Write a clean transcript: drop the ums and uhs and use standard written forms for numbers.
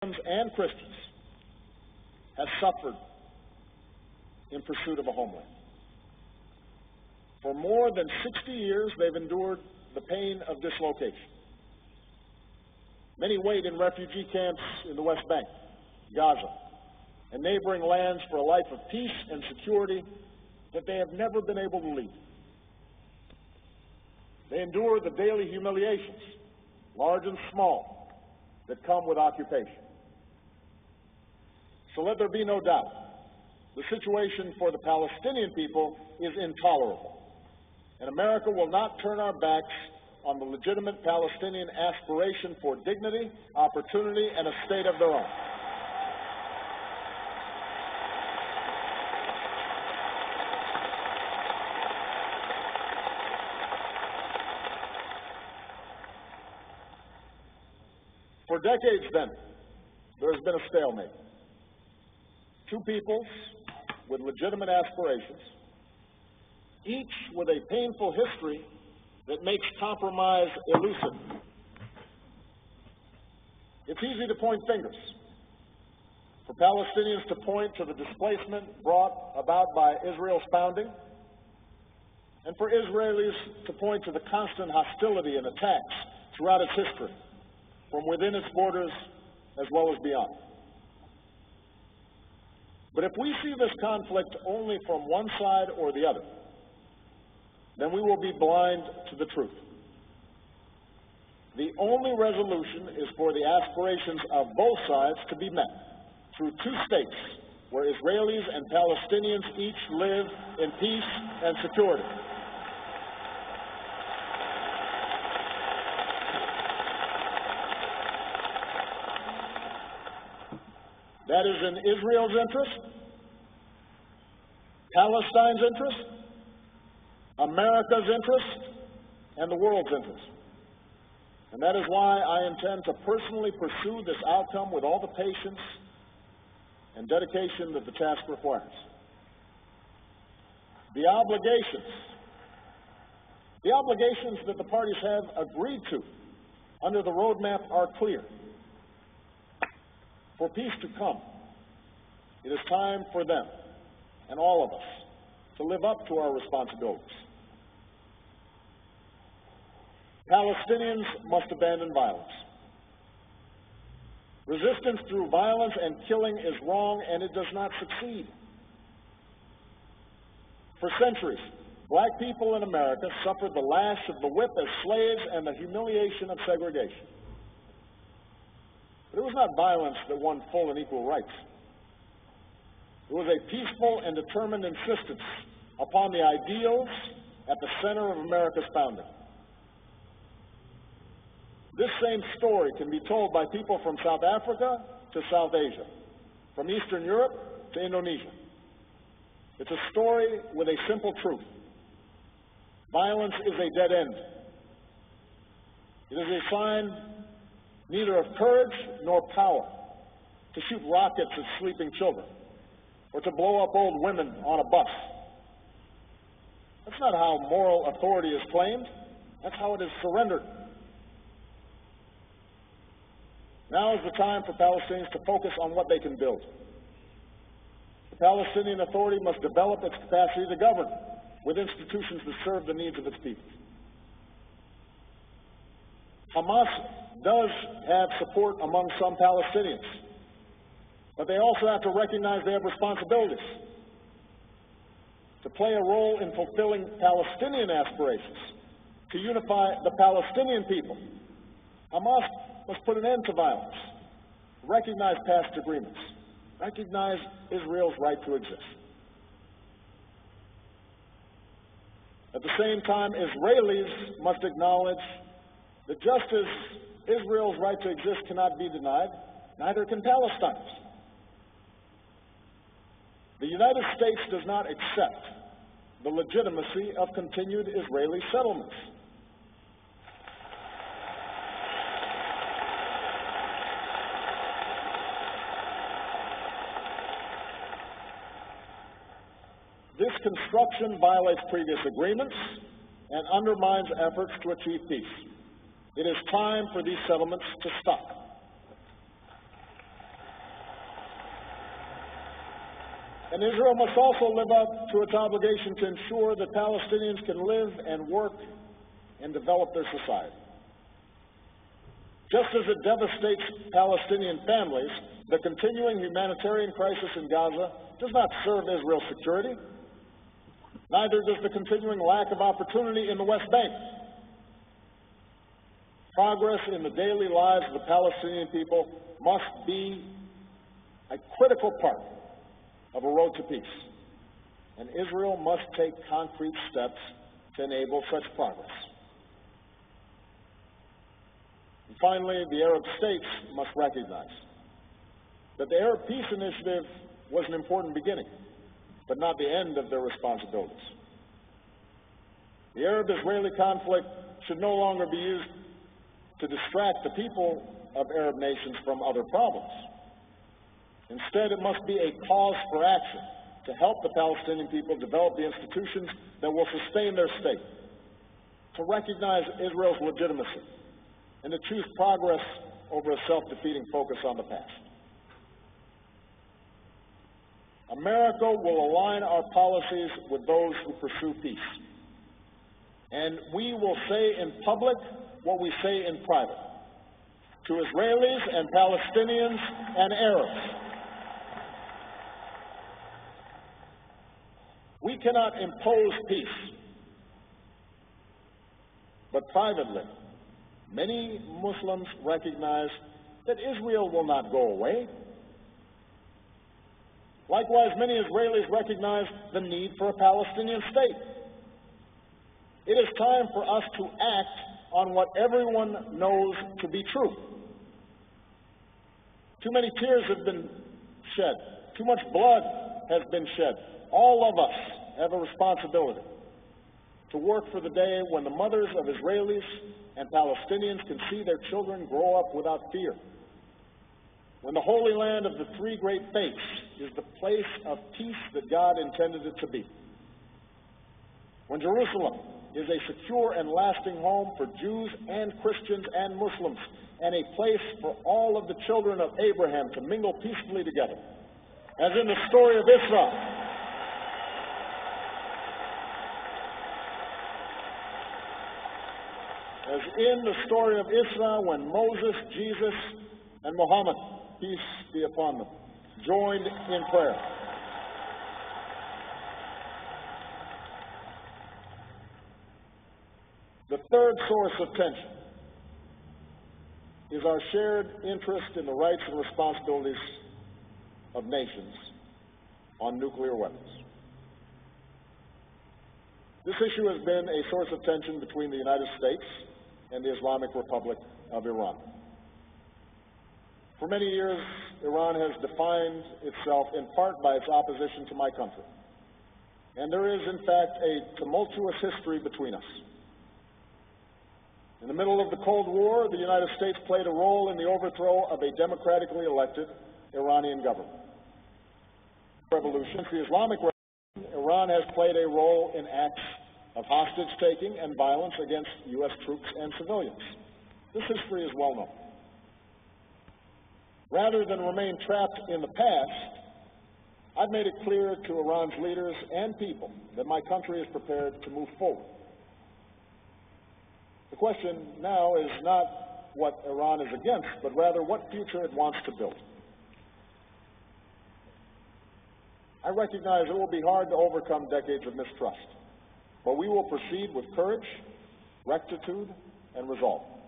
and Christians have suffered in pursuit of a homeland. For more than 60 years, they've endured the pain of dislocation. Many wait in refugee camps in the West Bank, Gaza, and neighboring lands for a life of peace and security that they have never been able to lead. They endure the daily humiliations, large and small, that come with occupation. So let there be no doubt, the situation for the Palestinian people is intolerable, and America will not turn our backs on the legitimate Palestinian aspiration for dignity, opportunity, and a state of their own. For decades, then, there has been a stalemate. Two peoples with legitimate aspirations, each with a painful history that makes compromise elusive. It's easy to point fingers. For Palestinians to point to the displacement brought about by Israel's founding, and for Israelis to point to the constant hostility and attacks throughout its history, from within its borders as well as beyond. But if we see this conflict only from one side or the other, then we will be blind to the truth. The only resolution is for the aspirations of both sides to be met through two states where Israelis and Palestinians each live in peace and security. That is in Israel's interest, Palestine's interest, America's interest, and the world's interest. And that is why I intend to personally pursue this outcome with all the patience and dedication that the task requires. The obligations that the parties have agreed to under the roadmap are clear. For peace to come, it is time for them and all of us to live up to our responsibilities. Palestinians must abandon violence. Resistance through violence and killing is wrong, and it does not succeed. For centuries, black people in America suffered the lash of the whip as slaves and the humiliation of segregation. But it was not violence that won full and equal rights. It was a peaceful and determined insistence upon the ideals at the center of America's founding. This same story can be told by people from South Africa to South Asia, from Eastern Europe to Indonesia. It's a story with a simple truth. Violence is a dead end. It is a sign neither of courage nor power to shoot rockets at sleeping children or to blow up old women on a bus. That's not how moral authority is claimed. That's how it is surrendered. Now is the time for Palestinians to focus on what they can build. The Palestinian Authority must develop its capacity to govern with institutions that serve the needs of its people. Hamas does have support among some Palestinians, but they also have to recognize they have responsibilities to play a role in fulfilling Palestinian aspirations, to unify the Palestinian people. Hamas must put an end to violence, recognize past agreements, recognize Israel's right to exist. At the same time, Israelis must acknowledge that just as Israel's right to exist cannot be denied, neither can Palestine's. The United States does not accept the legitimacy of continued Israeli settlements. This construction violates previous agreements and undermines efforts to achieve peace. It is time for these settlements to stop. And Israel must also live up to its obligation to ensure that Palestinians can live and work and develop their society. Just as it devastates Palestinian families, the continuing humanitarian crisis in Gaza does not serve Israel's security. Neither does the continuing lack of opportunity in the West Bank. Progress in the daily lives of the Palestinian people must be a critical part of a road to peace, and Israel must take concrete steps to enable such progress. And finally, the Arab states must recognize that the Arab Peace Initiative was an important beginning, but not the end of their responsibilities. The Arab-Israeli conflict should no longer be used to distract the people of Arab nations from other problems. Instead, it must be a cause for action to help the Palestinian people develop the institutions that will sustain their state, to recognize Israel's legitimacy, and to choose progress over a self-defeating focus on the past. America will align our policies with those who pursue peace. And we will say in public what we say in private to Israelis and Palestinians and Arabs. We cannot impose peace, but privately, many Muslims recognize that Israel will not go away. Likewise, many Israelis recognize the need for a Palestinian state. It is time for us to act on what everyone knows to be true. Too many tears have been shed. Too much blood has been shed. All of us have a responsibility to work for the day when the mothers of Israelis and Palestinians can see their children grow up without fear. When the Holy Land of the three great faiths is the place of peace that God intended it to be. When Jerusalem is a secure and lasting home for Jews and Christians and Muslims, and a place for all of the children of Abraham to mingle peacefully together, as in the story of Israel. As in the story of Israel, when Moses, Jesus, and Muhammad, peace be upon them, joined in prayer. The third source of tension is our shared interest in the rights and responsibilities of nations on nuclear weapons. This issue has been a source of tension between the United States and the Islamic Republic of Iran. For many years, Iran has defined itself in part by its opposition to my country. And there is, in fact, a tumultuous history between us. In the middle of the Cold War, the United States played a role in the overthrow of a democratically elected Iranian government. Since the Islamic Revolution, Iran has played a role in acts of hostage-taking and violence against U.S. troops and civilians. This history is well known. Rather than remain trapped in the past, I've made it clear to Iran's leaders and people that my country is prepared to move forward. The question now is not what Iran is against, but rather what future it wants to build. I recognize it will be hard to overcome decades of mistrust, but we will proceed with courage, rectitude, and resolve.